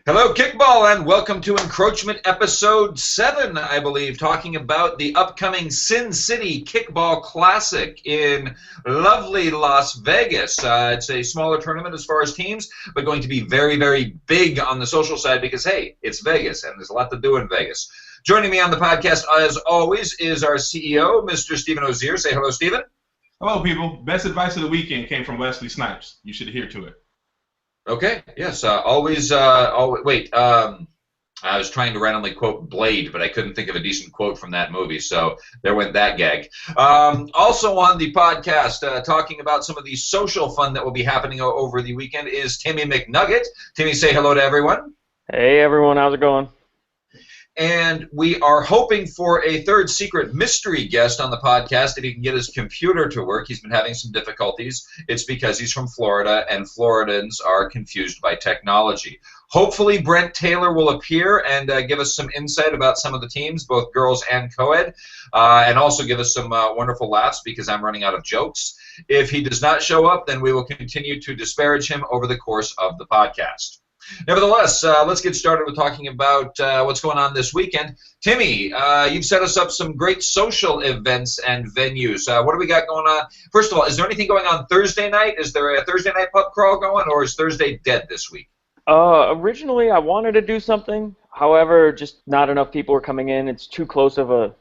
Hello, Kickball, and welcome to Encroachment Episode 7, I believe, talking about the upcoming Sin City Kickball Classic in lovely Las Vegas. It's a smaller tournament as far as teams, but going to be very, very big on the social side because, hey, it's Vegas, and there's a lot to do in Vegas. Joining me on the podcast, as always, is our CEO, Mr. Stephen Ozier. Say hello, Stephen. Hello, people. Best advice of the weekend came from Wesley Snipes. You should adhere to it. Okay, yes, wait, I was trying to randomly quote Blade, but I couldn't think of a decent quote from that movie, so there went that gag. Also on the podcast, talking about some of the social fun that will be happening over the weekend is Timmy McNugget. Timmy, say hello to everyone. Hey, everyone. How's it going? And we are hoping for a third secret mystery guest on the podcast if he can get his computer to work. He's been having some difficulties. It's because he's from Florida, and Floridans are confused by technology. Hopefully Brent Taylor will appear and give us some insight about some of the teams, both girls and co-ed, and also give us some wonderful laughs because I'm running out of jokes. If he does not show up, then we will continue to disparage him over the course of the podcast. Nevertheless, let's get started with talking about what's going on this weekend. Timmy, you've set us up some great social events and venues. What do we got going on? First of all, is there anything going on Thursday night? Is there a Thursday night pub crawl going, or is Thursday dead this week? Originally, I wanted to do something. However, just not enough people are coming in. It's too close of a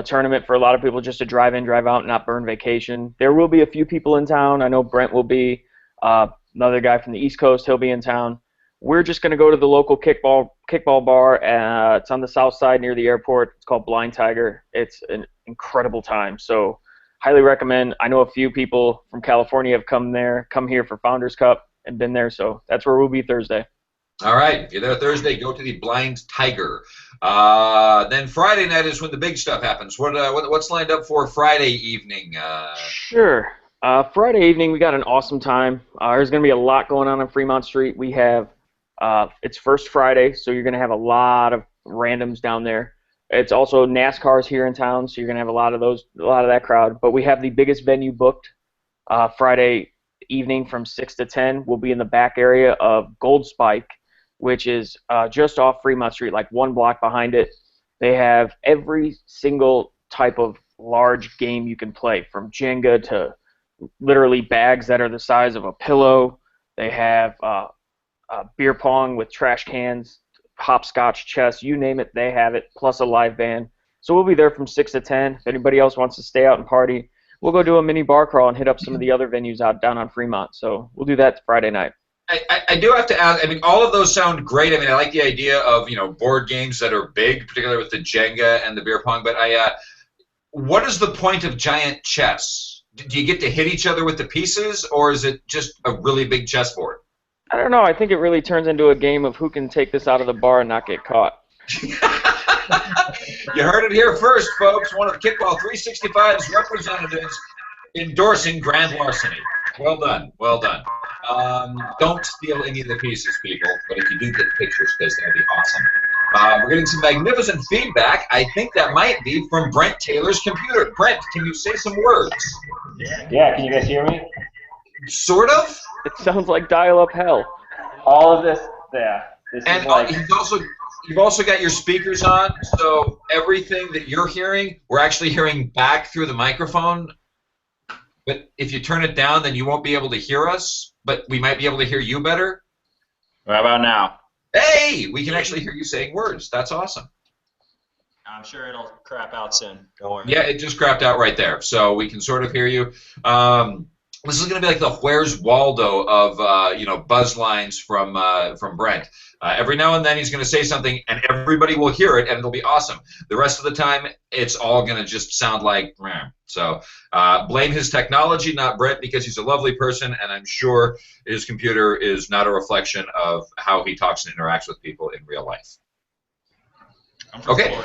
tournament for a lot of people just to drive in, drive out, and not burn vacation. There will be a few people in town. I know Brent will be. Another guy from the East Coast, he'll be in town. We're just going to go to the local kickball bar. It's on the south side near the airport. It's called Blind Tiger. It's an incredible time. So highly recommend. I know a few people from California have come here for Founders Cup and been there. So that's where we'll be Thursday. All right. If you're there Thursday, go to the Blind Tiger. Then Friday night is when the big stuff happens. What's lined up for Friday evening? Sure. Friday evening, we got an awesome time. There's going to be a lot going on Fremont Street. We have, it's First Friday, so you're going to have a lot of randoms down there. It's also NASCAR's here in town, so you're going to have a lot of that crowd. But we have the biggest venue booked Friday evening from 6 to 10. We'll be in the back area of Gold Spike, which is just off Fremont Street, like one block behind it. They have every single type of large game you can play, from Jenga to literally bags that are the size of a pillow. They have beer pong with trash cans, hopscotch, chess, you name it, they have it, plus a live band. So we'll be there from 6 to 10. If anybody else wants to stay out and party, we'll go do a mini bar crawl and hit up some of the other venues out down on Fremont. So we'll do that Friday night. I do have to ask, I mean, all of those sound great. I mean, I like the idea of, board games that are big, particularly with the Jenga and the beer pong, but what is the point of giant chess? Do you get to hit each other with the pieces, or is it just a really big chessboard? I don't know. I think it really turns into a game of who can take this out of the bar and not get caught. You heard it here first, folks. One of Kickball 365's representatives endorsing grand larceny. Well done. Well done. Don't steal any of the pieces, people, but if you do get pictures, because that'd be awesome. We're getting some magnificent feedback. I think that might be from Brent Taylor's computer. Brent, can you say some words? Yeah, can you guys hear me? Sort of. It sounds like dial-up hell. All of this, yeah. This and is like... you've also got your speakers on, so everything that you're hearing, we're actually hearing back through the microphone. But if you turn it down, then you won't be able to hear us, but we might be able to hear you better. How about now? Hey, we can actually hear you saying words. That's awesome. I'm sure it'll crap out soon. Don't worry. Yeah, it just crapped out right there, so we can sort of hear you. This is going to be like the Where's Waldo of buzz lines from Brent. Every now and then he's going to say something, and everybody will hear it, and it'll be awesome. The rest of the time, it's all going to just sound like meh. So blame his technology, not Brent, because he's a lovely person, and I'm sure his computer is not a reflection of how he talks and interacts with people in real life. Okay.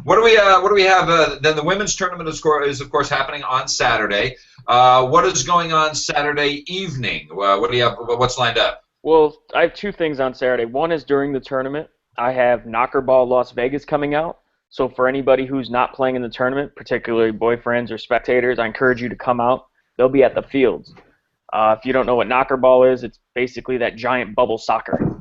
What do we have? Then the women's tournament is of course happening on Saturday. What is going on Saturday evening? What do you have? What's lined up? Well, I have two things on Saturday. One is during the tournament. I have Knockerball Las Vegas coming out. So for anybody who's not playing in the tournament, particularly boyfriends or spectators, I encourage you to come out. They'll be at the fields. If you don't know what knocker ball is, it's basically that giant bubble soccer.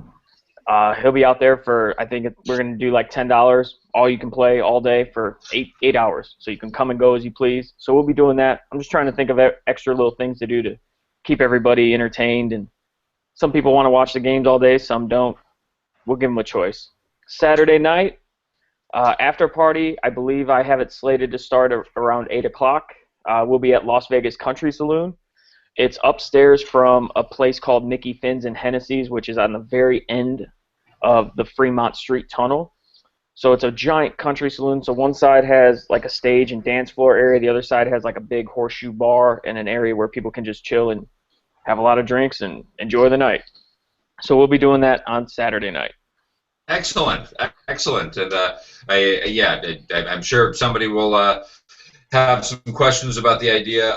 He'll be out there for, I think we're going to do like $10, all you can play all day for 8 hours. So you can come and go as you please. So we'll be doing that. I'm just trying to think of extra little things to do to keep everybody entertained. And some people want to watch the games all day, some don't. We'll give them a choice. Saturday night, after party, I believe I have it slated to start around 8 o'clock. We'll be at Las Vegas Country Saloon. It's upstairs from a place called Mickey Finn's and Hennessy's, which is on the very end of the Fremont Street Tunnel. So it's a giant country saloon. So one side has like a stage and dance floor area. The other side has like a big horseshoe bar and an area where people can just chill and have a lot of drinks and enjoy the night. So we'll be doing that on Saturday night. Excellent, excellent. And I'm sure somebody will have some questions about the idea.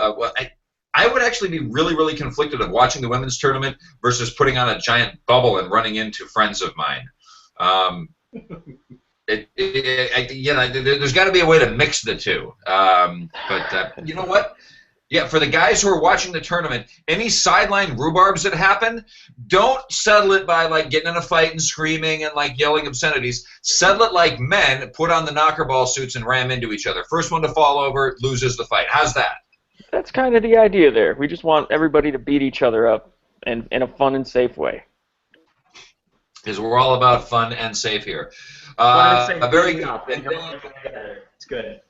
I would actually be really, really conflicted of watching the women's tournament versus putting on a giant bubble and running into friends of mine. There's got to be a way to mix the two. But you know what? Yeah, for the guys who are watching the tournament, any sideline rhubarbs that happen, don't settle it by like getting in a fight and screaming and like yelling obscenities. Settle it like men, put on the knocker ball suits and ram into each other. First one to fall over loses the fight. How's that? That's kind of the idea there. We just want everybody to beat each other up in a fun and safe way. Because we're all about fun and safe here. Very good. It's good.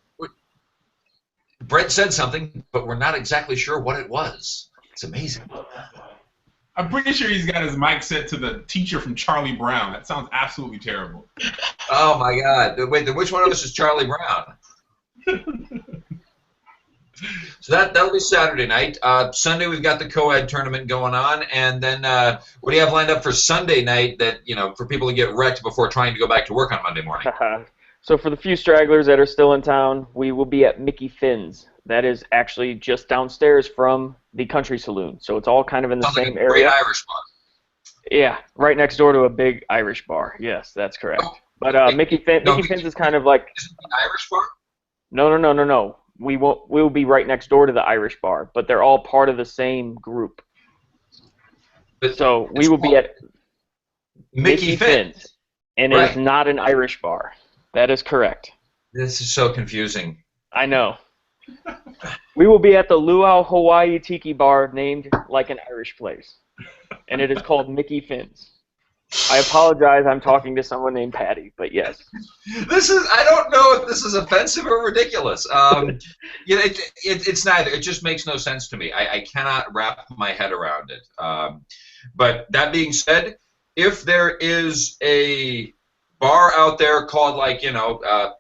Brett said something, but we're not exactly sure what it was. It's amazing. I'm pretty sure he's got his mic set to the teacher from Charlie Brown. That sounds absolutely terrible. Oh, my God. Wait, which one of us is Charlie Brown? So that'll be Saturday night. Sunday we've got the co-ed tournament going on, and then what do you have lined up for Sunday night that for people to get wrecked before trying to go back to work on Monday morning? So for the few stragglers that are still in town, we will be at Mickey Finn's. That is actually just downstairs from the Country Saloon, so it's all kind of in the same area. Great Irish bar. Yeah, right next door to a big Irish bar. Yes, that's correct. But Mickey Finn's is kind of like. Isn't it the Irish bar? No. We'll be right next door to the Irish bar, but they're all part of the same group. So we will be at Mickey Finn's, and it is not an Irish bar. That is correct. This is so confusing. I know. We will be at the Luau Hawaii Tiki Bar, named like an Irish place, and it is called Mickey Finn's. I apologize, I'm talking to someone named Patty, but yes. I don't know if this is offensive or ridiculous. It's neither. It just makes no sense to me. I cannot wrap my head around it. But that being said, if there is a bar out there called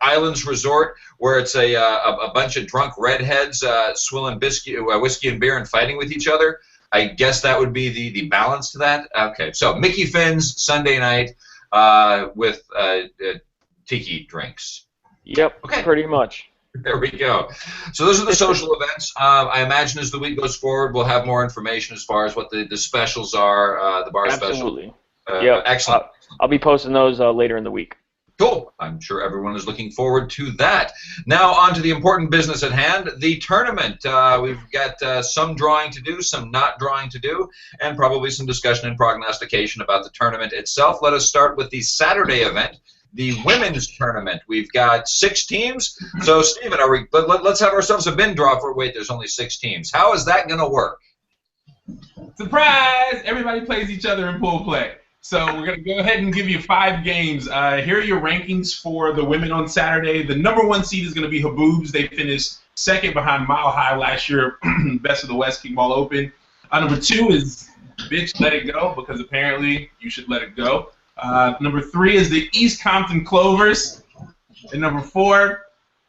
Islands Resort, where it's a bunch of drunk redheads swilling whiskey and beer and fighting with each other, I guess that would be the balance to that. Okay, so Mickey Finn's Sunday night with tiki drinks. Yep, okay. Pretty much. There we go. So those are the social events. I imagine as the week goes forward, we'll have more information as far as what the specials are, the bar specials. Absolutely. Excellent. I'll be posting those later in the week. Cool. I'm sure everyone is looking forward to that. Now on to the important business at hand, the tournament. We've got some drawing to do, some not drawing to do, and probably some discussion and prognostication about the tournament itself. Let us start with the Saturday event, the women's tournament. We've got 6 teams. So, Stephen, let's have ourselves a bin draw for, wait, there's only 6 teams. How is that going to work? Surprise! Everybody plays each other in pool play. So we're going to go ahead and give you 5 games. Here are your rankings for the women on Saturday. The number 1 seed is going to be Haboobs. They finished 2nd behind Mile High last year, Best of the West Kickball Open. Number 2 is Bitch Let It Go, because apparently you should let it go. Number 3 is the East Compton Clovers. And number 4,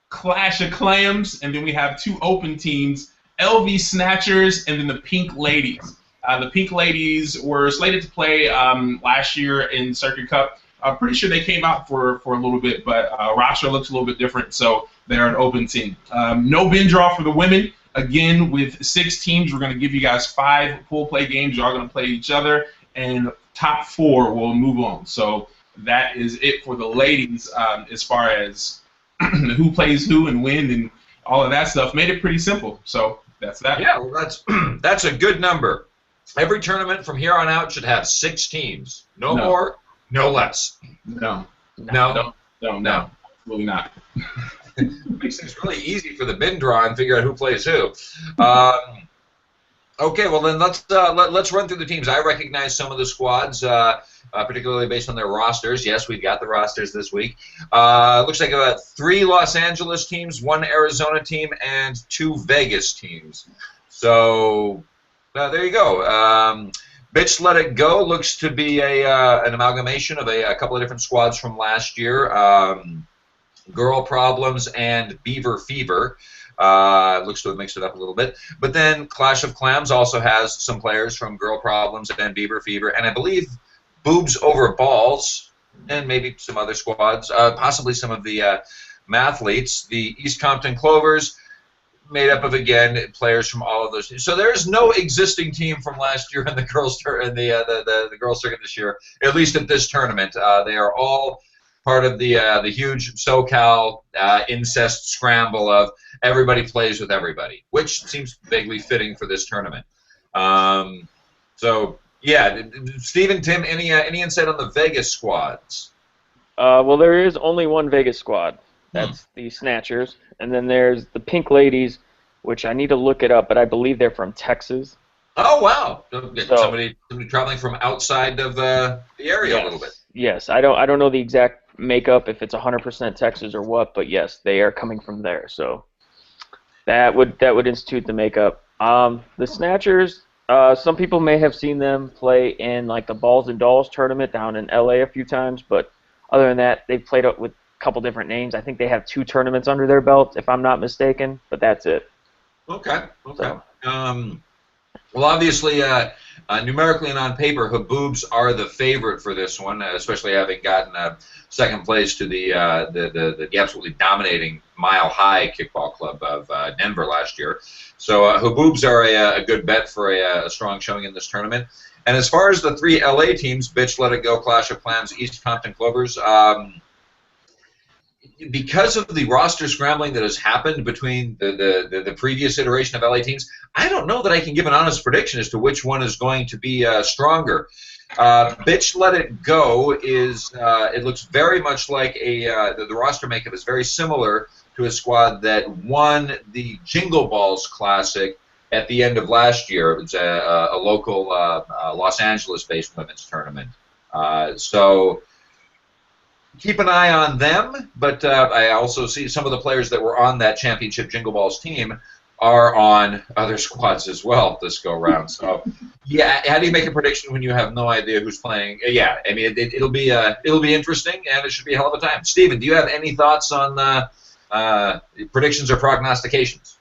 Clash of Clams. And then we have 2 open teams, LV Snatchers and then the Pink Ladies. The Pink Ladies were slated to play last year in Circuit Cup. I'm pretty sure they came out for a little bit, but roster looks a little bit different, so they're an open team. No bin draw for the women. Again, with 6 teams, we're going to give you guys 5 pool play games. You're all going to play each other, and top 4 will move on. So that is it for the ladies as far as who plays who and when and all of that stuff. Made it pretty simple. So that's that. Yeah, well, that's a good number. Every tournament from here on out should have 6 teams. No more, no less. No. No. Absolutely not. Makes things really easy for the bin draw and figure out who plays who. Okay, well then let's run through the teams. I recognize some of the squads, particularly based on their rosters. Yes, we've got the rosters this week. Looks like 3 Los Angeles teams, 1 Arizona team, and 2 Vegas teams. So there you go. Bitch Let It Go looks to be an amalgamation of a couple of different squads from last year. Girl Problems and Beaver Fever. Looks to have mixed it up a little bit. But then Clash of Clams also has some players from Girl Problems and Beaver Fever, and I believe Boobs Over Balls, and maybe some other squads, possibly some of the mathletes. The East Compton Clovers, made up of, again, players from all of those teams. So there's no existing team from last year in the girls' the girls' circuit this year, at least at this tournament. They are all part of the huge SoCal incest scramble of everybody plays with everybody, which seems vaguely fitting for this tournament. So, yeah, Stephen, Tim, any insight on the Vegas squads? Well, there is only one Vegas squad. That's the Snatchers. And then there's the Pink Ladies, which I need to look it up, but I believe they're from Texas. Oh, wow. So, somebody traveling from outside of the area a little bit. Yes, I don't know the exact makeup, if it's 100% Texas or what, but yes, they are coming from there. So that would institute the makeup. The Snatchers, some people may have seen them play in like the Balls and Dolls tournament down in LA a few times, but other than that, they've played up with a couple different names. I think they have 2 tournaments under their belt, if I'm not mistaken, but that's it. Okay. So. Well, obviously, numerically and on paper, Haboobs are the favorite for this one, especially having gotten second place to the absolutely dominating Mile High Kickball Club of Denver last year. So Haboobs are a good bet for a strong showing in this tournament. And as far as the 3 LA teams, Bitch Let It Go, Clash of Clams, East Compton Clovers, because of the roster scrambling that has happened between the previous iteration of LA teams, I don't know that I can give an honest prediction as to which one is going to be stronger. Bitch Let It Go is, it looks very much like the roster makeup is very similar to a squad that won the Jingle Balls Classic at the end of last year. It was a local Los Angeles-based women's tournament. So keep an eye on them, but I also see some of the players that were on that championship Jingle Balls team are on other squads as well this go round. So, yeah, how do you make a prediction when you have no idea who's playing? Yeah, I mean it'll be interesting, and it should be a hell of a time. Steven, do you have any thoughts on predictions or prognostications?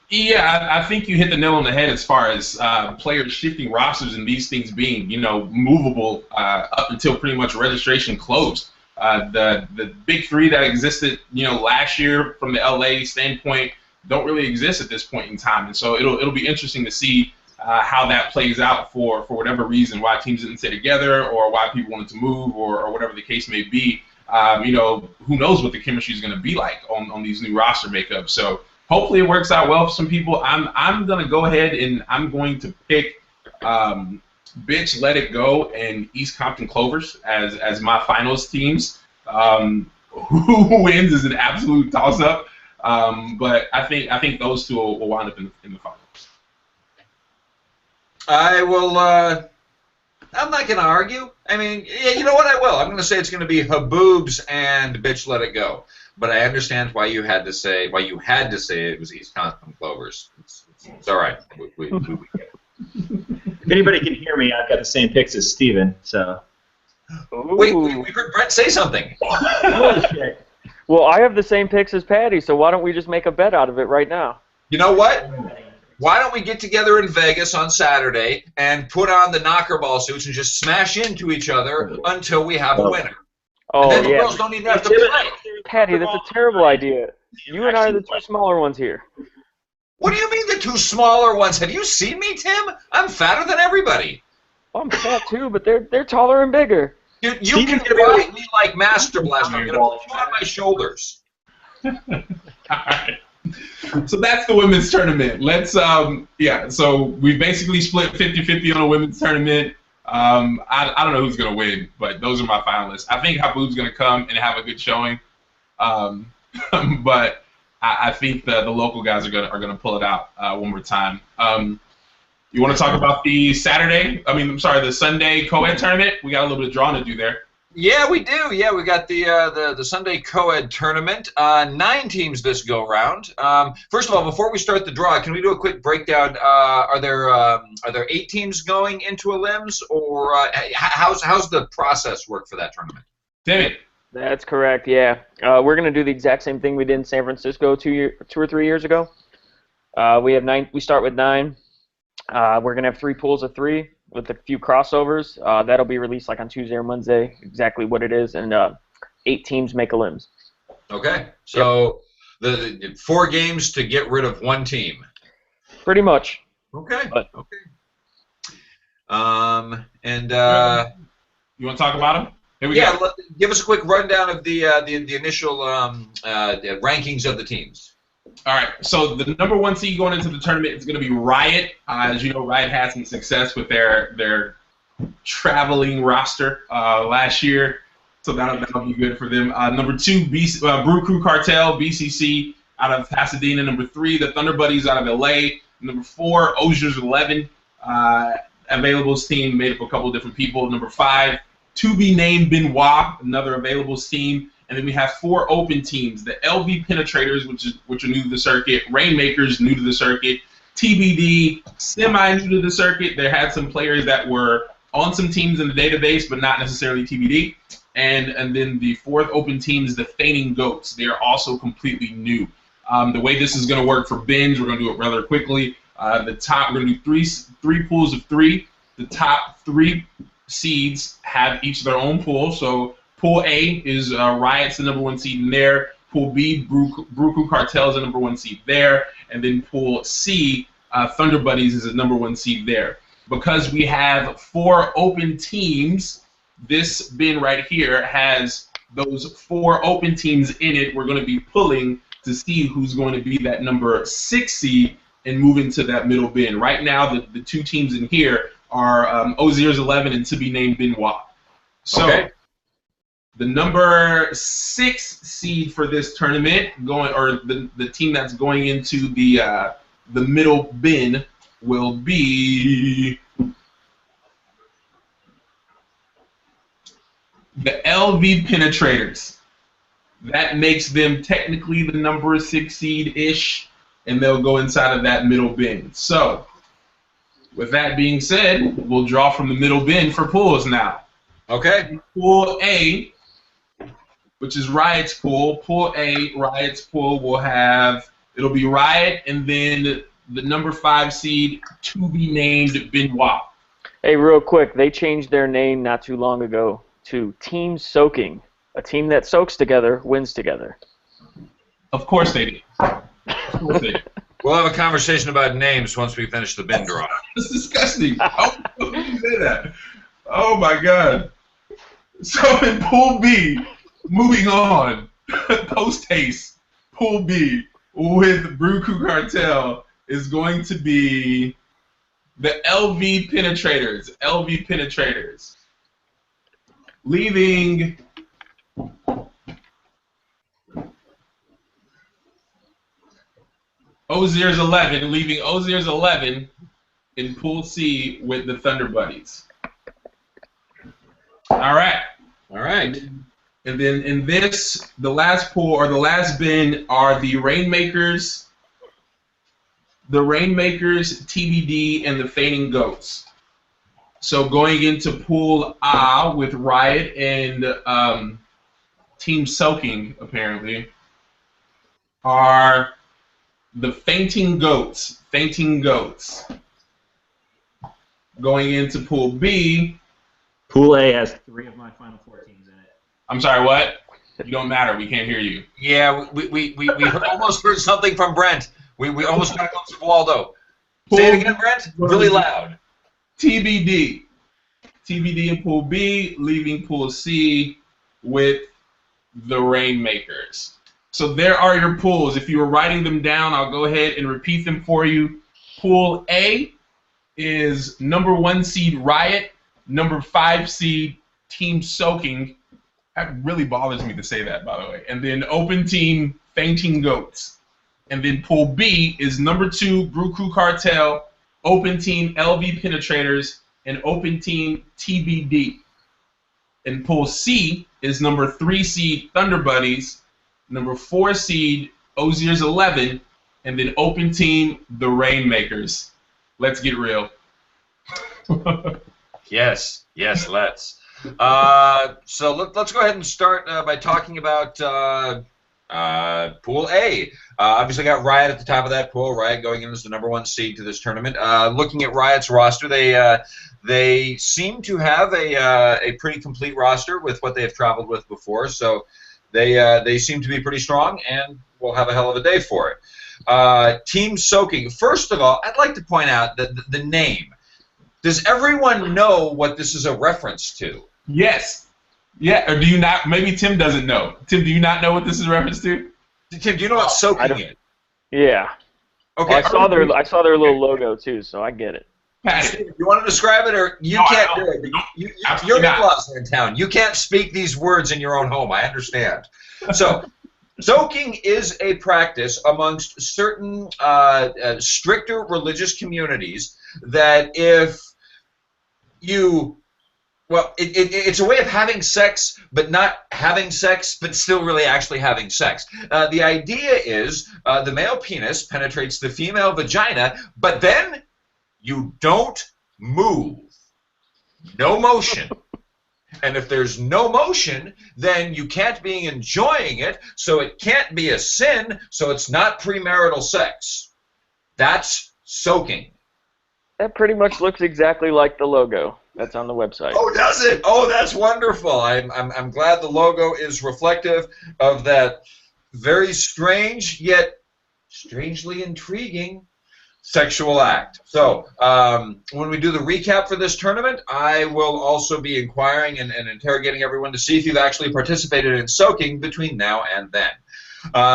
Yeah, I think you hit the nail on the head as far as players shifting rosters and these things being, movable up until pretty much registration closed. The big 3 that existed, last year from the LA standpoint don't really exist at this point in time, and so it'll be interesting to see how that plays out for whatever reason, why teams didn't stay together or why people wanted to move or whatever the case may be. Who knows what the chemistry is going to be like on these new roster makeups. So hopefully it works out well for some people. I'm going to go ahead and I'm going to pick Bitch Let It Go and East Compton Clovers as my finals teams. Who wins is an absolute toss-up, but I think those 2 will wind up in the finals. I will. I'm not going to argue. I mean, yeah, you know what? I will. I'm going to say it's going to be Haboobs and Bitch Let It Go. But I understand why you had to say it was East Compton Clovers. It's all right. We get it. If anybody can hear me, I've got the same picks as Steven, so. Wait, we heard Brent say something. Well, I have the same picks as Patty, so why don't we just make a bet out of it right now? You know what? Why don't we get together in Vegas on Saturday and put on the knocker ball suits and just smash into each other until we have a winner? Oh, and then the yeah. girls don't even have to play. Patty, that's a terrible idea. You and I are the 2 smaller ones here. What do you mean the 2 smaller ones? Have you seen me, Tim? I'm fatter than everybody. Well, I'm fat too, but they're taller and bigger. You can ride me like Master Blaster. I'm going to put you on my shoulders. All right. So that's the women's tournament. Let's so we basically split 50-50 on a women's tournament. I don't know who's gonna win, but those are my finalists. I think Habub's gonna come and have a good showing. But I think the local guys are gonna pull it out one more time. You want to talk about the the Sunday co-ed tournament? We got a little bit of drawing to do there. Yeah, we do. Yeah, we got the Sunday co-ed tournament. 9 teams this go round. First of all, before we start the draw, can we do a quick breakdown? Are there 8 teams going into a limbs, or how's the process work for that tournament? David. That's correct. Yeah, we're gonna do the exact same thing we did in San Francisco 2 or 3 years ago. We have 9. We start with 9. We're going to have 3 pools of 3 with a few crossovers. That'll be released like on Tuesday or Wednesday, exactly what it is, and 8 teams make a limbs. Okay, so the 4 games to get rid of 1 team. Pretty much. Okay. Okay. You want to talk about them? Here we go. Give us a quick rundown of the initial rankings of the teams. All right, so the number 1 seed going into the tournament is going to be Riot. As you know, Riot had some success with their traveling roster last year, so that'll be good for them. Number 2, Brew Crew Cartel, BCC, out of Pasadena. Number 3, the Thunder Buddies out of LA. Number 4, Ozier's 11, availables team made up of a couple of different people. Number 5, To Be Named Benoit, another availables team. And then we have 4 open teams: the LV Penetrators, which are new to the circuit; Rainmakers, new to the circuit; TBD, semi-new to the circuit. There had some players that were on some teams in the database, but not necessarily TBD. And then the 4th open team is the Feigning Goats. They are also completely new. The way this is going to work for binge, we're going to do it rather quickly. We're going to do three pools of 3. The top 3 seeds have each their own pool. So Pool A is Riot's the number 1 seed in there. Pool B, Brew Crew Cartel is the number 1 seed there. And then Pool C, Thunder Buddies is the number 1 seed there. Because we have 4 open teams, this bin right here has those 4 open teams in it. We're going to be pulling to see who's going to be that number 6 seed and move into that middle bin. Right now, the 2 teams in here are Ozier's 11 and To Be Named Benoit. So. Okay. The number 6 seed for this tournament, the team that's going into the middle bin, will be the LV Penetrators. That makes them technically the number 6 seed-ish, and they'll go inside of that middle bin. So, with that being said, we'll draw from the middle bin for pools now. Okay. Pool A, which is Riot's pool. Pool A, Riot's pool, it'll be Riot and then the number 5 seed, To Be Named Benoit. Hey, real quick, they changed their name not too long ago to Team Soaking. A team that soaks together wins together. Of course they did. Of course they did. We'll have a conversation about names once we finish the bin draw. That's disgusting. How can you say that? Oh, my God. So in Pool B, moving on, post-haste, Pool B with Brew Crew Cartel is going to be the LV Penetrators. LV Penetrators. Leaving Ozier's 11, in Pool C with the Thunder Buddies. All right. All right. And then in this, the last pool or the last bin are the Rainmakers, TBD, and the Feigning Goats. So going into Pool A with Riot and Team Soaking, apparently, are the Fainting Goats. Going into Pool B. Pool A has 3 of my Final Four teams in it. I'm sorry, what? You don't matter. We can't hear you. Yeah, we almost heard something from Brent. We almost got close to Waldo. Say it again, Brent. Really loud. TBD in Pool B, leaving Pool C with the Rainmakers. So there are your pools. If you were writing them down, I'll go ahead and repeat them for you. Pool A is number 1 seed Riot, number 5 seed Team Soaking. That really bothers me to say that, by the way. And then open team Fainting Goats. And then Pool B is number 2 Brew Crew Cartel, open team LV Penetrators, and open team TBD. And Pool C is number 3 seed Thunder Buddies, number 4 seed Ozier's 11, and then open team The Rainmakers. Let's get real. Yes, let's. So let's go ahead and start by talking about Pool A. Obviously got Riot at the top of that pool. Riot going in as the number 1 seed to this tournament. Looking at Riot's roster, they seem to have a pretty complete roster with what they have traveled with before. So they seem to be pretty strong, and will have a hell of a day for it. Team Soaking. First of all, I'd like to point out that the name. Does everyone know what this is a reference to? Yes. Yeah, or do you not? Maybe Tim doesn't know. Tim, do you not know what this is a reference to? Tim, do you know what Soaking is? Yeah. Okay. Well, I saw their little logo too, so I get it. Steve, you want to describe it, or you can't do it? You're Nicholas in town. You can't speak these words in your own home. I understand. So, soaking is a practice amongst certain stricter religious communities that if you, well, it's a way of having sex, but not having sex, but still really actually having sex. The idea is the male penis penetrates the female vagina, but then you don't move. No motion. And if there's no motion, then you can't be enjoying it, so it can't be a sin, so it's not premarital sex. That's soaking. That pretty much looks exactly like the logo that's on the website. Oh, does it? Oh, that's wonderful. I'm glad the logo is reflective of that very strange yet strangely intriguing sexual act. So when we do the recap for this tournament, I will also be inquiring and interrogating everyone to see if you've actually participated in soaking between now and then.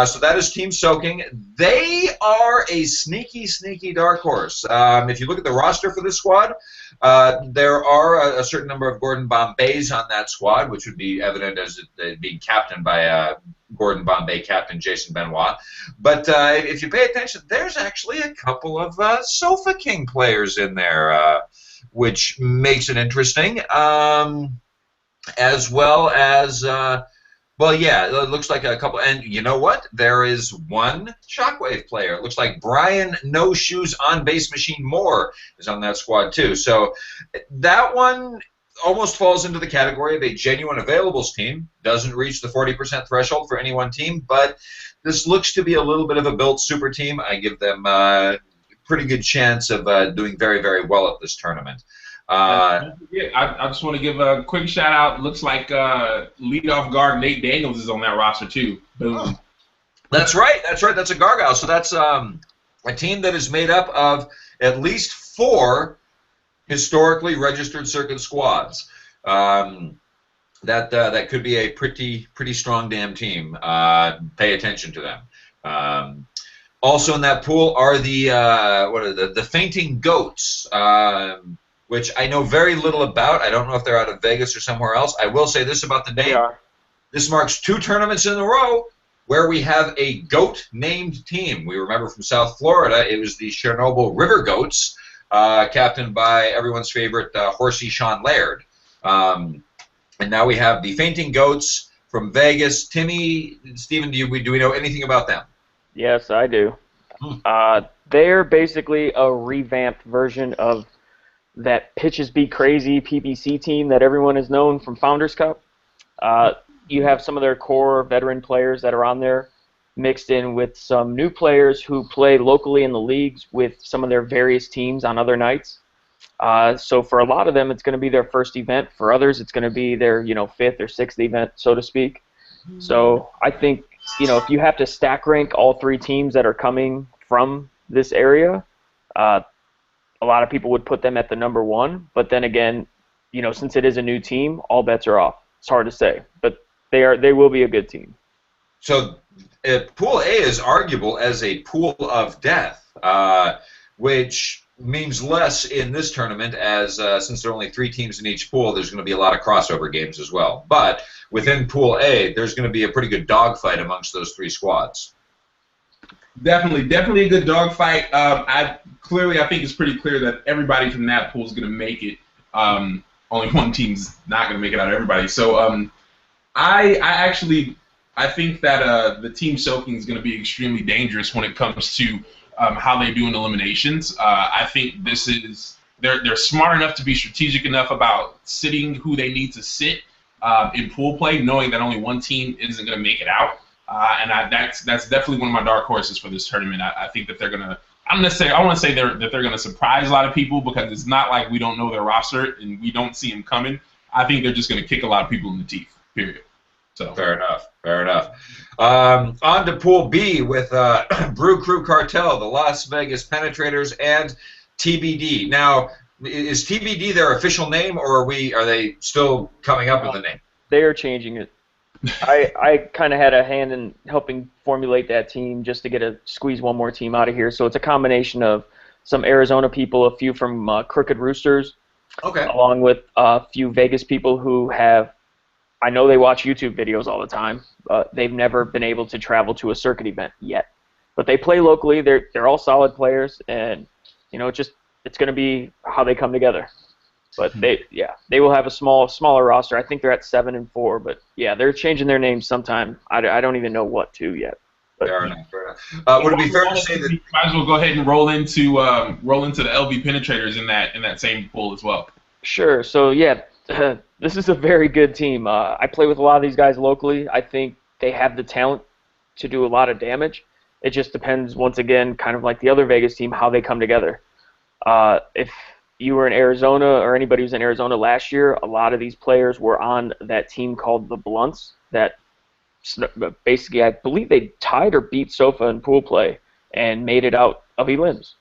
So that is Team Soaking. They are a sneaky, sneaky dark horse. If you look at the roster for this squad, there are a certain number of Gordon Bombays on that squad, which would be evident as it being captained by Gordon Bombay captain Jason Benoit. But if you pay attention, there's actually a couple of Sofa King players in there, which makes it interesting, as well as... well, yeah, it looks like a couple, and you know what? There is one Shockwave player. It looks like Brian No Shoes on Base Machine Moore is on that squad too. So that one almost falls into the category of a genuine availables team. Doesn't reach the 40% threshold for any one team, but this looks to be a little bit of a built super team. I give them a pretty good chance of doing very, very well at this tournament. I just want to give a quick shout out. Looks like leadoff guard Nate Daniels is on that roster too. Boom. Oh. That's right. That's a Gargoyle. So that's a team that is made up of at least 4 historically registered circuit squads. That could be a pretty strong damn team. Pay attention to them. Also in that pool are the Fainting Goats. Which I know very little about. I don't know if they're out of Vegas or somewhere else. I will say this about the name. This marks 2 tournaments in a row where we have a goat-named team. We remember from South Florida, it was the Chernobyl River Goats, captained by everyone's favorite horsey Sean Laird. And now we have the Fainting Goats from Vegas. Timmy, Stephen, do we know anything about them? Yes, I do. They're basically a revamped version of that Pitches Be Crazy PPC team that everyone has known from Founders Cup. You have some of their core veteran players that are on there, mixed in with some new players who play locally in the leagues with some of their various teams on other nights. So for a lot of them, it's going to be their first event. For others, it's going to be their 5th or 6th event, so to speak. So I think if you have to stack rank all 3 teams that are coming from this area, a lot of people would put them at the number 1, but then again, since it is a new team, all bets are off. It's hard to say, but they will be a good team. So Pool A is arguable as a pool of death, which means less in this tournament as since there are only 3 teams in each pool, there's going to be a lot of crossover games as well. But within Pool A, there's going to be a pretty good dogfight amongst those 3 squads. Definitely a good dogfight. I think it's pretty clear that everybody from that pool is going to make it. Only one team's not going to make it out of everybody. So I think that the team soaking is going to be extremely dangerous when it comes to how they do in eliminations. I think they're smart enough to be strategic enough about sitting who they need to sit in pool play, knowing that only one team isn't going to make it out. And that's definitely one of my dark horses for this tournament. I think that they're going to. I want to say that they're going to surprise a lot of people because it's not like we don't know their roster and we don't see them coming. I think they're just going to kick a lot of people in the teeth. Period. So fair enough. On to Pool B with Brew Crew Cartel, the Las Vegas Penetrators, and TBD. Now, is TBD their official name, or are they still coming up with a name? They are changing it. I kind of had a hand in helping formulate that team just to squeeze one more team out of here. So it's a combination of some Arizona people, a few from Crooked Roosters, along with a few Vegas people who I know they watch YouTube videos all the time. They've never been able to travel to a circuit event yet, but they play locally. They're all solid players, and it's going to be how they come together. But they will have a smaller roster. I think they're at 7-4, but yeah, they're changing their names sometime. I don't even know what to yet. But, fair enough. Would it be fair to say that might as well go ahead and roll into the LV Penetrators in that same pool as well? Sure. So yeah, this is a very good team. I play with a lot of these guys locally. I think they have the talent to do a lot of damage. It just depends, once again, kind of like the other Vegas team, how they come together. If you were in Arizona, or anybody who's in Arizona last year, a lot of these players were on that team called the Blunts that basically, I believe they tied or beat Sofa in pool play and made it out of elims.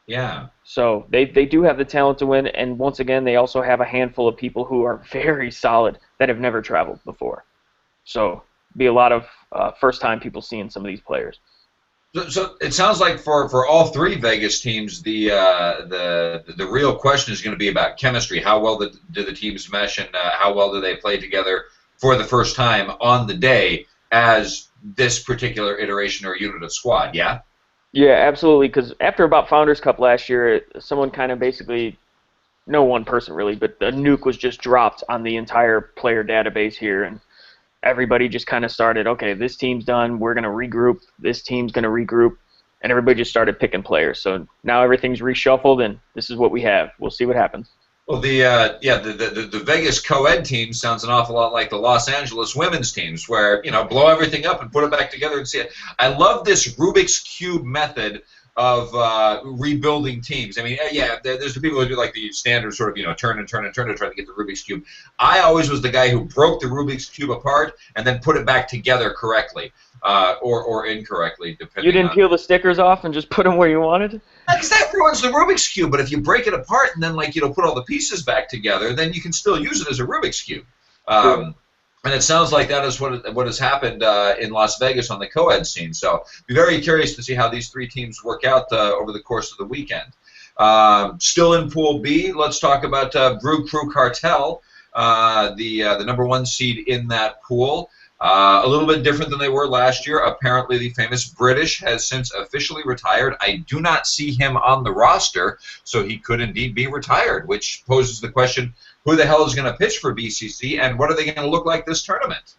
Yeah. So they do have the talent to win, and once again, they also have a handful of people who are very solid that have never traveled before. So be a lot of first-time people seeing some of these players. So it sounds like for all 3 Vegas teams, the real question is going to be about chemistry. How well do the teams mesh, and how well do they play together for the first time on the day as this particular iteration or unit of squad? Yeah. Yeah, absolutely. Because after about Founders Cup last year, someone kind of basically, no one person really, but a nuke was just dropped on the entire player database here, and everybody just kind of started, okay, this team's done, we're going to regroup, this team's going to regroup, and everybody just started picking players. So now everything's reshuffled, and this is what we have. We'll see what happens. Well, the Vegas co-ed team sounds an awful lot like the Los Angeles women's teams, where, blow everything up and put it back together and see it. I love this Rubik's Cube method of rebuilding teams. I mean, there's the people who do like the standard sort of, turn and turn and turn to try to get the Rubik's Cube. I always was the guy who broke the Rubik's Cube apart and then put it back together correctly or incorrectly, depending. You didn't peel the stickers off and just put them where you wanted? Because that ruins the Rubik's Cube. But if you break it apart and then put all the pieces back together, then you can still use it as a Rubik's Cube. Sure. And it sounds like that is what has happened in Las Vegas on the co-ed scene. So be very curious to see how these 3 teams work out over the course of the weekend. Still in Pool B, let's talk about Brew Crew Cartel, the number 1 seed in that pool. A little bit different than they were last year. Apparently, the famous British has since officially retired. I do not see him on the roster, so he could indeed be retired, which poses the question, who the hell is going to pitch for BCC, and what are they going to look like this tournament?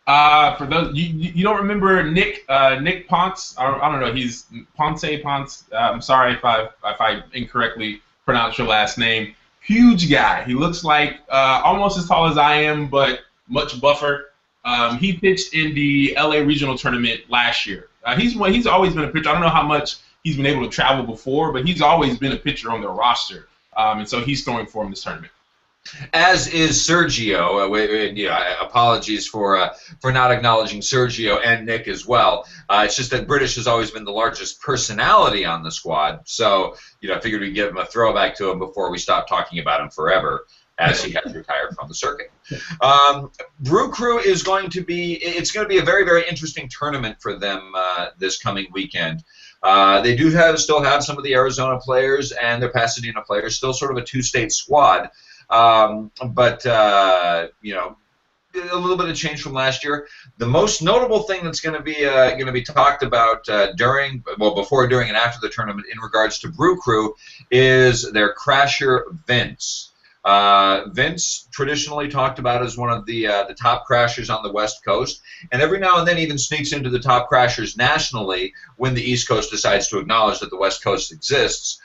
For those you don't remember Nick Ponce, I don't know, he's Ponce. I'm sorry if I incorrectly pronounced your last name. Huge guy. He looks like almost as tall as I am, but much buffer. He pitched in the LA Regional Tournament last year. He's always been a pitcher. I don't know how much he's been able to travel before, but he's always been a pitcher on their roster, and so he's throwing for him this tournament. As is Sergio. Apologies for not acknowledging Sergio and Nick as well. It's just that British has always been the largest personality on the squad, so I figured we'd give him a throwback to him before we stop talking about him forever. as he has retired from the circuit. Brew Crew is going to be a very, very interesting tournament for them this coming weekend. They do still have some of the Arizona players and their Pasadena players, still sort of a two-state squad, but you know, a little bit of change from last year. The most notable thing that's going to be talked about before, during, and after the tournament in regards to Brew Crew is their crasher Vince. Vince, traditionally talked about as one of the top crashers on the West Coast, and every now and then even sneaks into the top crashers nationally when the East Coast decides to acknowledge that the West Coast exists.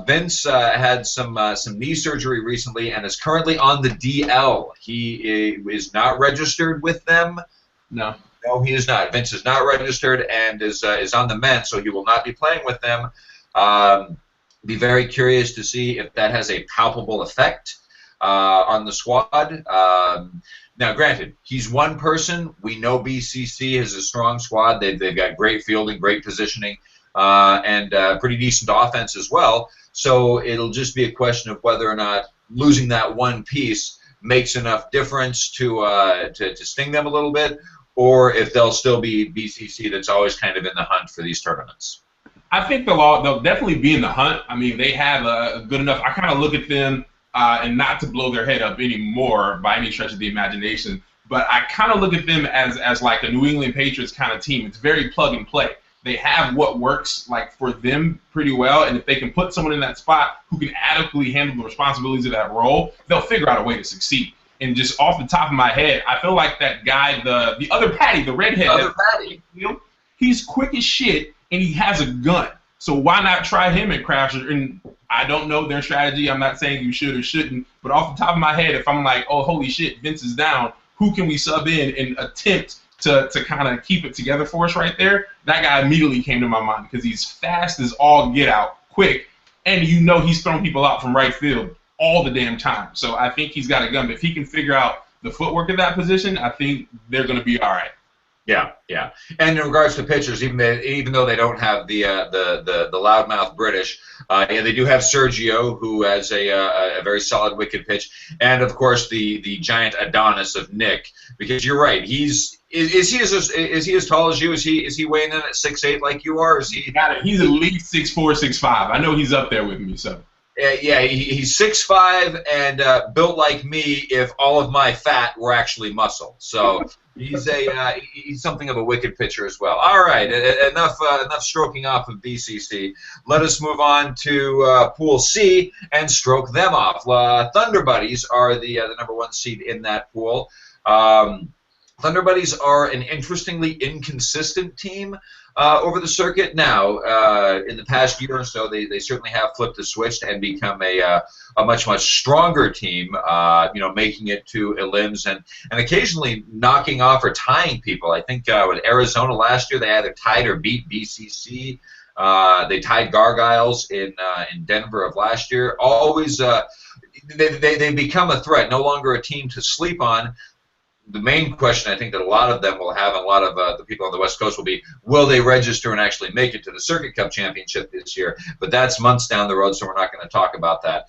Vince had some knee surgery recently and is currently on the DL. He is not registered with them. No, he is not. Vince is not registered and is on the mend, so he will not be playing with them. Be very curious to see if that has a palpable effect on the squad. Now, granted, he's one person. We know BCC has a strong squad. They've got great fielding, great positioning, and pretty decent offense as well. So it'll just be a question of whether or not losing that one piece makes enough difference to sting them a little bit, or if they'll still be BCC that's always kind of in the hunt for these tournaments. I think they'll definitely be in the hunt. I mean, they have a good enough. I kind of look at them, and not to blow their head up anymore by any stretch of the imagination, but I kind of look at them as like a New England Patriots kind of team. It's very plug and play. They have what works like for them pretty well, and if they can put someone in that spot who can adequately handle the responsibilities of that role, they'll figure out a way to succeed. And just off the top of my head, I feel like that guy, the other Patty, the redhead, he's quick as shit. And he has a gun, so why not try him at Crasher? And I don't know their strategy. I'm not saying you should or shouldn't, but off the top of my head, if I'm like, oh, holy shit, Vince is down, who can we sub in and attempt to kind of keep it together for us right there? That guy immediately came to my mind because he's fast as all get out, quick, and you know he's throwing people out from right field all the damn time. So I think he's got a gun. But if he can figure out the footwork of that position, I think they're going to be all right. Yeah, yeah. And in regards to pitchers, even though they don't have the loudmouth British, they do have Sergio, who has a very solid wicked pitch, and of course the giant Adonis of Nick. Because you're right, is he as tall as you? Is he weighing in at 6'8" like you are? Is he? He's at least 6'4", 6'5". I know he's up there with me, so. Yeah, he's 6'5" and built like me if all of my fat were actually muscle. So he's something of a wicked pitcher as well. All right, enough stroking off of BCC. Let us move on to Pool C and stroke them off. Thunder Buddies are the number one seed in that pool. Thunder Buddies are an interestingly inconsistent team over the circuit. Now, in the past year or so, they certainly have flipped the switch and become a much stronger team. Making it to elims and occasionally knocking off or tying people. I think with Arizona last year, they either tied or beat BCC. They tied Gargoyles in Denver of last year. Always, they become a threat, no longer a team to sleep on. The main question I think that a lot of them will have, and a lot of the people on the West Coast will be, will they register and actually make it to the Circuit Cup Championship this year? But that's months down the road, so we're not going to talk about that.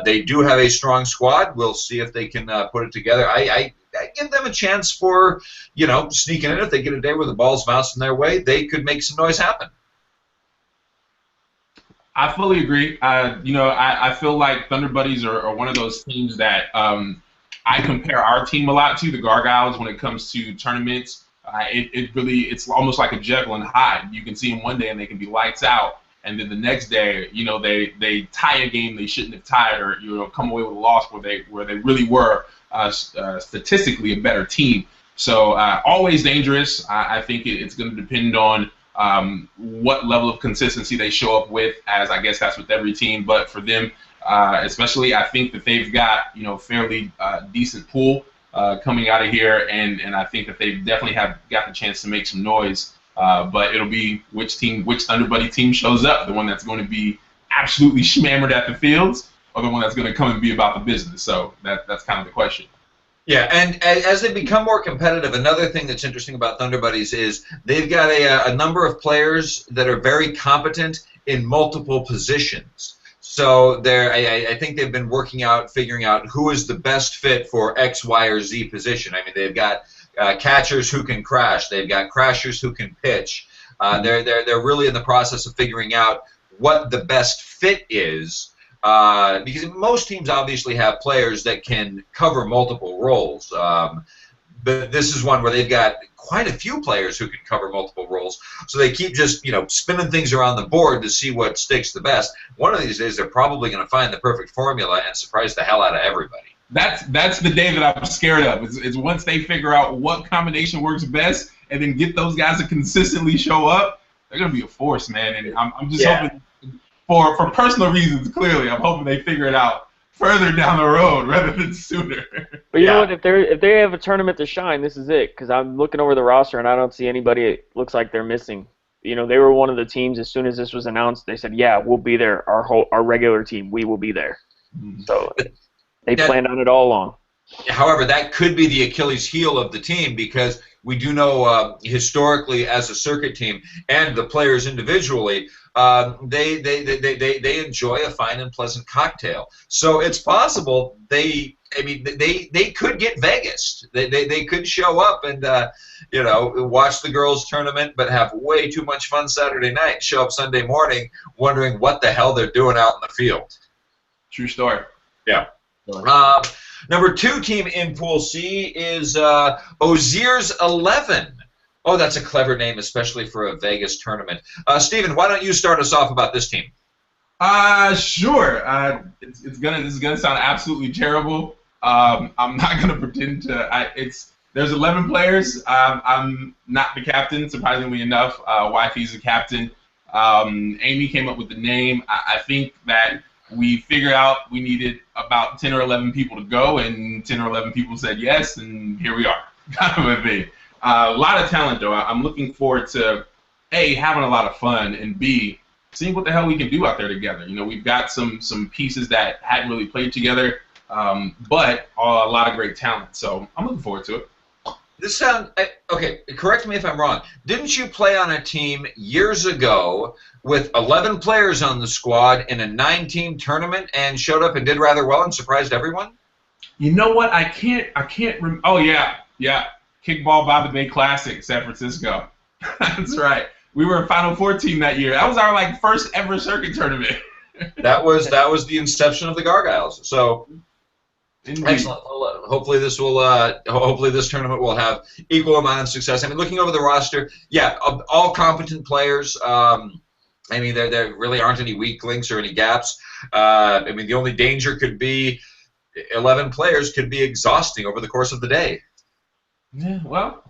They do have a strong squad. We'll see if they can put it together. I give them a chance for, sneaking in. If they get a day where the ball's bouncing their way, they could make some noise happen. I fully agree. I feel like Thunder Buddies are one of those teams that I compare our team a lot to, the Gargoyles, when it comes to tournaments. It's almost like a Jekyll and Hyde. You can see them one day and they can be lights out, and then the next day, they tie a game they shouldn't have tied, or come away with a loss where they really were statistically a better team. So always dangerous. I think it's going to depend on what level of consistency they show up with, as I guess that's with every team. But for them, especially, I think that they've got fairly decent pool coming out of here, and I think that they definitely have got the chance to make some noise. But it'll be which Thunder Buddy team shows up, the one that's going to be absolutely schmammered at the fields, or the one that's going to come and be about the business. So that's kind of the question. Yeah, and as they become more competitive, another thing that's interesting about Thunder Buddies is they've got a number of players that are very competent in multiple positions. So I think they've been figuring out who is the best fit for X, Y, or Z position. I mean, they've got catchers who can crash. They've got crashers who can pitch. They're really in the process of figuring out what the best fit is. Because most teams obviously have players that can cover multiple roles. But this is one where they've got quite a few players who can cover multiple roles. So they keep just, spinning things around the board to see what sticks the best. One of these days, they're probably going to find the perfect formula and surprise the hell out of everybody. That's the day that I'm scared of. Is once they figure out what combination works best and then get those guys to consistently show up, they're going to be a force, man. And I'm just hoping, for personal reasons, clearly, I'm hoping they figure it out further down the road rather than sooner. But you know what? If they have a tournament to shine, this is it. Because I'm looking over the roster and I don't see anybody it looks like they're missing. They were one of the teams. As soon as this was announced, they said, "Yeah, we'll be there. Our regular team, we will be there." So they planned on it all along. However, that could be the Achilles heel of the team, because we do know historically, as a circuit team and the players individually, they enjoy a fine and pleasant cocktail. So it's possible they could get Vegas. They could show up and watch the girls' tournament, but have way too much fun Saturday night. Show up Sunday morning wondering what the hell they're doing out in the field. True story. Yeah. Number 2 team in Pool C is Ozier's 11. Oh, that's a clever name, especially for a Vegas tournament. Steven, why don't you start us off about this team? Sure. This is gonna sound absolutely terrible. I'm not gonna pretend to. There's 11 players. I'm not the captain, surprisingly enough. Wifey's the captain. Amy came up with the name. I think that we figured out we needed about 10 or 11 people to go, and 10 or 11 people said yes, and here we are. Kind of a thing. A lot of talent, though. I'm looking forward to, A, having a lot of fun, and B, seeing what the hell we can do out there together. We've got some pieces that hadn't really played together, but a lot of great talent. So I'm looking forward to it. This sounds okay. Correct me if I'm wrong. Didn't you play on a team years ago with 11 players on the squad in a 9-team tournament and showed up and did rather well and surprised everyone? You know what? I can't. Oh yeah. Kickball by the Bay Classic, San Francisco. That's right. We were a Final Four team that year. That was our first ever circuit tournament. that was the inception of the Gargoyles. So. Indeed. Excellent. Well, hopefully this tournament will have equal amount of success. I mean, looking over the roster, all competent players. There really aren't any weak links or any gaps. The only danger could be 11 players could be exhausting over the course of the day. Yeah, well,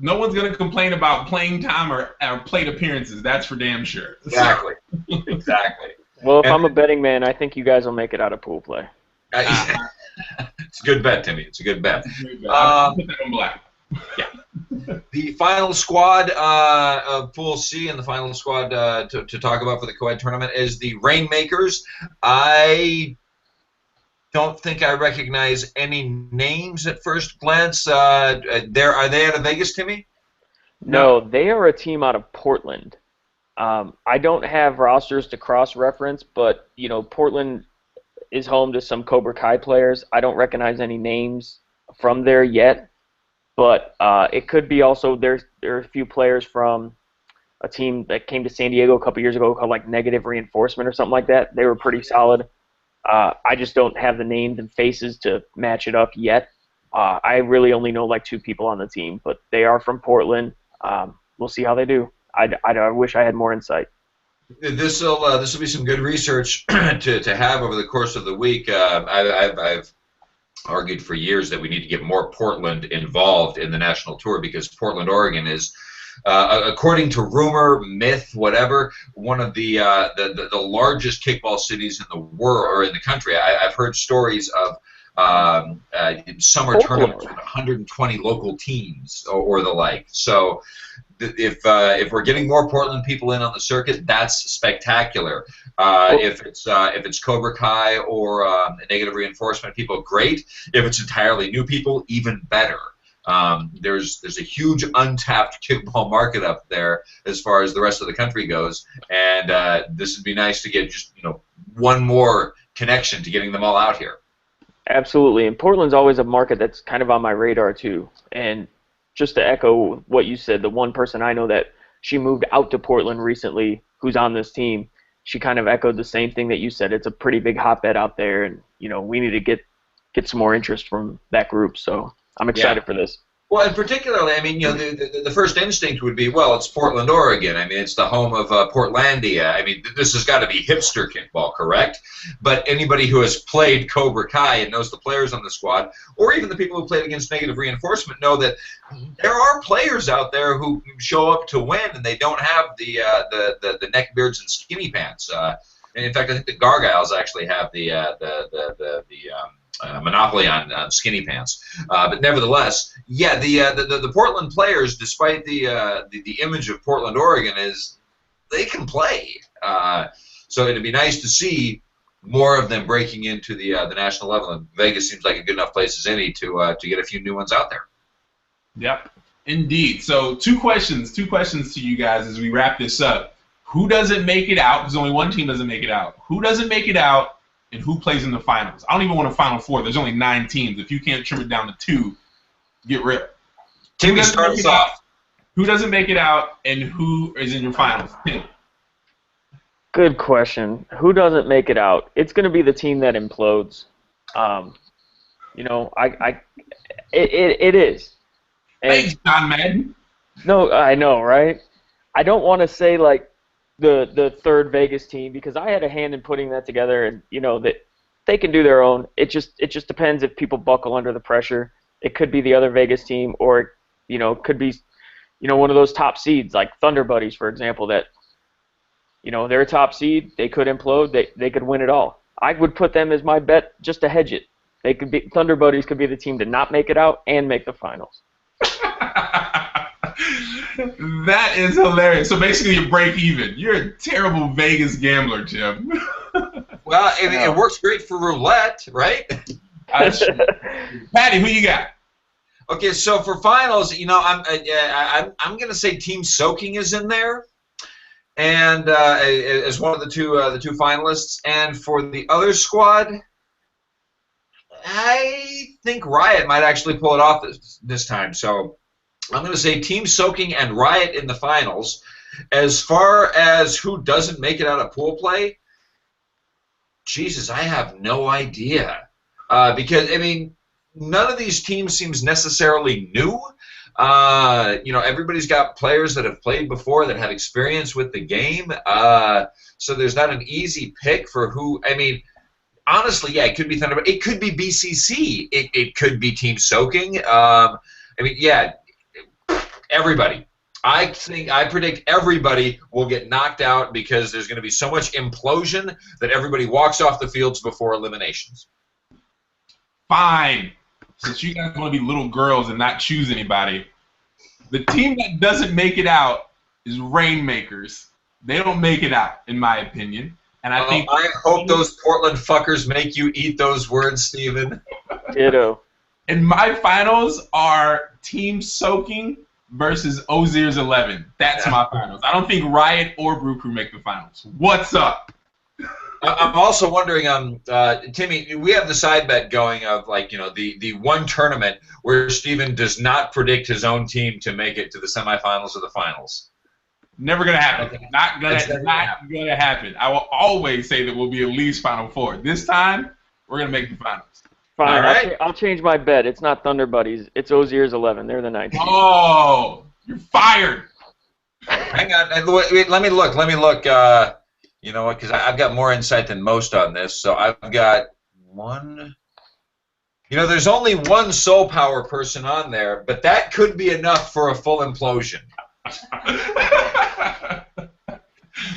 no one's going to complain about playing time or plate appearances. That's for damn sure. Exactly. Exactly. Well, if I'm a betting man, I think you guys will make it out of pool play. It's a good bet, Timmy. It's a good bet. I'll put that on black. Yeah. The final squad of Pool C and the final squad to talk about for the co-ed tournament is the Rainmakers. I don't think I recognize any names at first glance. Are they out of Vegas, Timmy? No, they are a team out of Portland. I don't have rosters to cross-reference, but Portland is home to some Cobra Kai players. I don't recognize any names from there yet, but it could be also there are a few players from a team that came to San Diego a couple years ago called Negative Reinforcement or something like that. They were pretty solid. I just don't have the names and faces to match it up yet. I really only know 2 people on the team, but they are from Portland. We'll see how they do. I wish I had more insight. This will be some good research to have over the course of the week. I've argued for years that we need to get more Portland involved in the national tour, because Portland, Oregon is, according to rumor, myth, whatever, one of the largest kickball cities in the world or in the country. I've heard stories of summer tournaments with 120 local teams or the like. So if we're getting more Portland people in on the circuit, that's spectacular. If it's Cobra Kai or Negative Reinforcement people, great. If it's entirely new people, even better. There's a huge untapped kickball market up there as far as the rest of the country goes, and this would be nice to get just one more connection to getting them all out here. Absolutely, and Portland's always a market that's kind of on my radar too. And just to echo what you said, the one person I know that she moved out to Portland recently who's on this team, she kind of echoed the same thing that you said. It's a pretty big hotbed out there, and we need to get some more interest from that group. So I'm excited for this. Well, and particularly, I mean, the first instinct would be, well, it's Portland, Oregon. I mean, it's the home of Portlandia. I mean, this has got to be hipster kickball, correct? But anybody who has played Cobra Kai and knows the players on the squad, or even the people who played against negative reinforcement, know that there are players out there who show up to win, and they don't have the neckbeards and skinny pants. And in fact, I think the Gargoyles actually have the monopoly on skinny pants, but nevertheless, yeah, the Portland players, despite the image of Portland, Oregon, is they can play. So it'd be nice to see more of them breaking into the national level, and Vegas seems like a good enough place as any to get a few new ones out there. Yep, indeed. So two questions to you guys as we wrap this up. Who doesn't make it out? Because only one team doesn't make it out. Who doesn't make it out? And who plays in the finals? I don't even want a Final Four. There's only 9 teams. If you can't trim it down to 2, get rid. Timmy starts off. Who doesn't make it out, and who is in your finals? Tim. Good question. Who doesn't make it out? It's going to be the team that implodes. It is. And Thanks, John Madden. no, I know, right? I don't want to say like the third Vegas team, because I had a hand in putting that together, and that they can do their own. It just depends if people buckle under the pressure. It could be the other Vegas team, or it could be one of those top seeds like Thunder Buddies, for example, that they're a top seed. They could implode. They could win it all. I would put them as my bet just to hedge it. Thunder Buddies could be the team to not make it out and make the finals. That is hilarious. So basically, you break even. You're a terrible Vegas gambler, Jim. Well, it works great for roulette, right? Patty, who you got? Okay, so for finals, I'm going to say Team Soaking is in there, and as one of the two finalists. And for the other squad, I think Riot might actually pull it off this time. So I'm going to say Team Soaking and Riot in the finals. As far as who doesn't make it out of pool play, Jesus, I have no idea. Because, I mean, none of these teams seems necessarily new. Everybody's got players that have played before that have experience with the game. So there's not an easy pick for who. I mean, honestly, yeah, it could be Thunder. It could be BCC. It could be Team Soaking. Everybody. I predict everybody will get knocked out because there's going to be so much implosion that everybody walks off the fields before eliminations. Fine. Since you guys want to be little girls and not choose anybody, the team that doesn't make it out is Rainmakers. They don't make it out, in my opinion. And I hope those Portland fuckers make you eat those words, Steven. Ditto. And my finals are Team Soaking versus Ozier's 11. That's my finals. I don't think Riot or Brew Crew make the finals. What's up? I'm also wondering, Timmy, we have the side bet going of the one tournament where Steven does not predict his own team to make it to the semifinals or the finals. Never gonna happen. Not gonna happen. I will always say that we'll be at least Final Four. This time, we're gonna make the finals. Fine. All right. I'll change my bet. It's not Thunder Buddies. It's Ozier's 11. They're the 9th. Oh, you're fired. Hang on. Let me look. You know what? Because I've got more insight than most on this. So I've got one. There's only one Soul Power person on there, but that could be enough for a full implosion.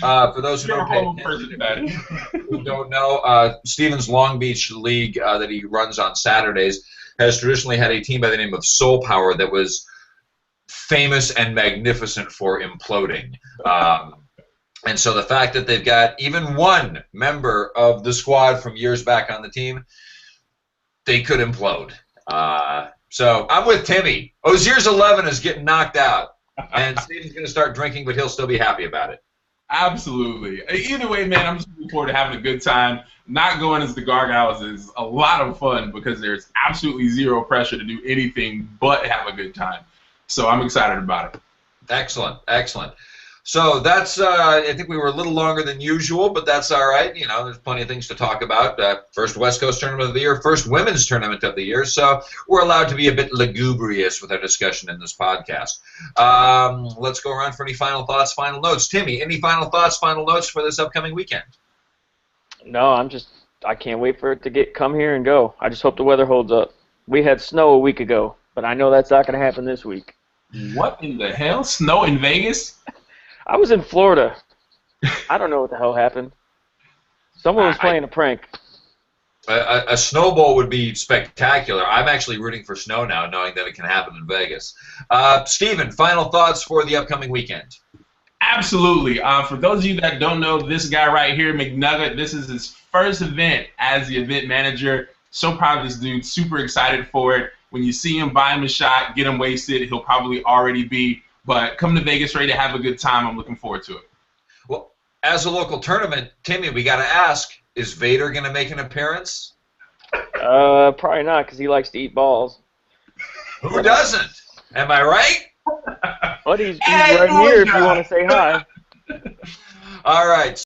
For those who don't pay attention, who don't know, Steven's Long Beach League that he runs on Saturdays has traditionally had a team by the name of Soul Power that was famous and magnificent for imploding. And so the fact that they've got even one member of the squad from years back on the team, they could implode. So I'm with Timmy. Ozier's 11 is getting knocked out, and Steven's going to start drinking, but he'll still be happy about it. Absolutely. Either way, man, I'm just looking forward to having a good time. Not going as the Gargoyles is a lot of fun because there's absolutely zero pressure to do anything but have a good time. So I'm excited about it. Excellent, excellent. So that's, I think we were a little longer than usual, but that's all right. You know, there's plenty of things to talk about. First West Coast Tournament of the year, first women's tournament of the year. So we're allowed to be a bit lugubrious with our discussion in this podcast. Let's go around for any final thoughts, final notes. Timmy, any final thoughts, final notes for this upcoming weekend? No, I can't wait for it to come here and go. I just hope the weather holds up. We had snow a week ago, but I know that's not going to happen this week. What in the hell? Snow in Vegas? I was in Florida. I don't know what the hell happened. Someone was playing a prank. A snowball would be spectacular. I'm actually rooting for snow now, knowing that it can happen in Vegas. Steven, final thoughts for the upcoming weekend? Absolutely. For those of you that don't know, this guy right here, McNugget, this is his first event as the event manager. So proud of this dude. Super excited for it. When you see him, buy him a shot, get him wasted. He'll probably already be. But come to Vegas ready to have a good time. I'm looking forward to it. Well, as a local tournament, Timmy, we got to ask, is Vader going to make an appearance? Probably not, because he likes to eat balls. Who doesn't? Am I right? But he's right here if you want to say hi. All right.